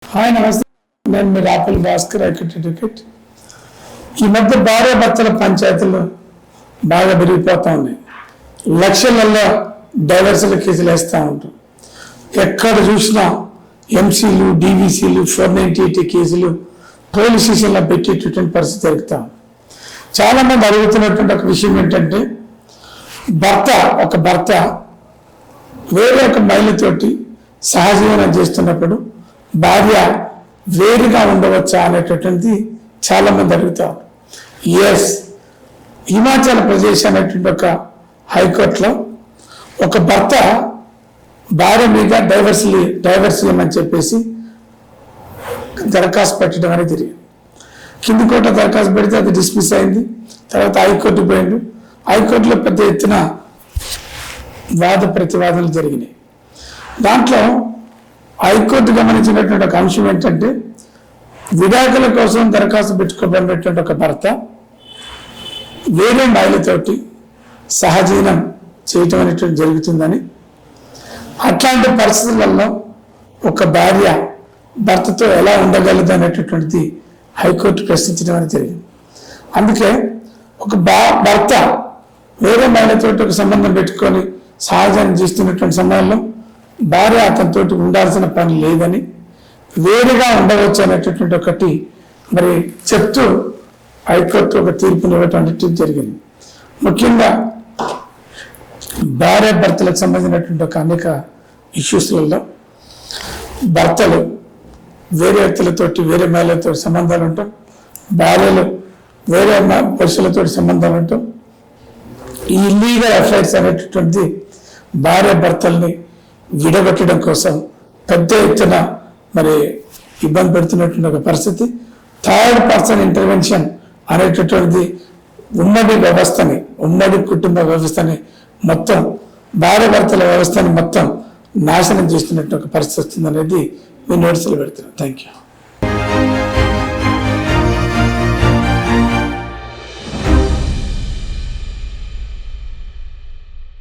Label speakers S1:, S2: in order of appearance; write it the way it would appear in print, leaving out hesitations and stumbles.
S1: Hi నమస్తే, నేను మీ రాపుల్ Bhaskar advocate. ఈ మధ్య భార్యాభర్తల పంచాయతీలు బాగా పెరిగిపోతూ ఉన్నాయి. లక్షలలో డైవర్సుల కేసులు వేస్తూ ఉంటాం. ఎక్కడ చూసినా ఎంసీలు, డీవీసీలు, 498 కేసులు పోలీస్ స్టేషన్లో పెట్టేటటువంటి పరిస్థితి జరుగుతాం. చాలామంది అడుగుతున్నటువంటి ఒక విషయం ఏంటంటే, ఒక భర్త వేరే ఒక మహిళతోటి సహజీవనం చేస్తున్నప్పుడు భార్య వేరుగా ఉండవచ్చా అనేటటువంటిది చాలామంది అడుగుతారు. ఎస్, హిమాచల్ ప్రదేశ్ అనేటువంటి ఒక హైకోర్టులో ఒక భర్త భార్య మీద డైవర్స్ ఇవ్వమని చెప్పేసి దరఖాస్తు పెట్టడం అనేది జరిగింది. కింది కోర్టులో దరఖాస్తు పెడితే అది డిస్మిస్ అయింది. తర్వాత హైకోర్టు పోయిండు. హైకోర్టులో పెద్ద ఎత్తున వాద ప్రతివాదనలు జరిగినాయి. దాంట్లో హైకోర్టు గమనించినటువంటి ఒక అంశం ఏంటంటే, విడాకుల కోసం దరఖాస్తు పెట్టుకోబడినటువంటి ఒక భర్త వేరే మహిళతోటి సహజీవనం చేయటం అనేటువంటి జరుగుతుందని, అట్లాంటి పరిస్థితులలో ఒక భార్య భర్తతో ఎలా ఉండగలదు అనేటటువంటిది హైకోర్టు ప్రశ్నించడం అనేది జరిగింది. అందుకే ఒక భర్త వేరే మహిళతోటి ఒక సంబంధం పెట్టుకొని సహజీవనం చేస్తున్నటువంటి సమయంలో భార్య అతనితో ఉండాల్సిన పని లేదని, వేరుగా ఉండవచ్చు అనేటటువంటి ఒకటి మరి చెప్తూ హైకోర్టు ఒక తీర్పుని ఇవ్వటం అనేటువంటి జరిగింది. ముఖ్యంగా భార్య భర్తలకు సంబంధించినటువంటి ఒక అనేక ఇష్యూస్లలో భర్తలు వేరే వ్యక్తులతోటి, వేరే మహిళలతో సంబంధాలు ఉంటాం, భార్యలు వేరే పురుషులతో సంబంధాలు ఉంటాం. ఈ ఇల్లీగల్ అఫైర్స్ అనేటటువంటిది భార్య భర్తల్ని విడగొట్టడం కోసం పెద్ద ఎత్తున మరి ఇబ్బంది పెడుతున్నటువంటి ఒక పరిస్థితి. థర్డ్ పర్సన్ ఇంటర్వెన్షన్ అనేటటువంటిది ఉమ్మడి కుటుంబ వ్యవస్థని మొత్తం, భార్య భర్తల వ్యవస్థని మొత్తం నాశనం చేస్తున్నట్టు ఒక పరిస్థితి వస్తుంది అనేది మీ నోటీసులు పెడుతున్నాను. Thank you.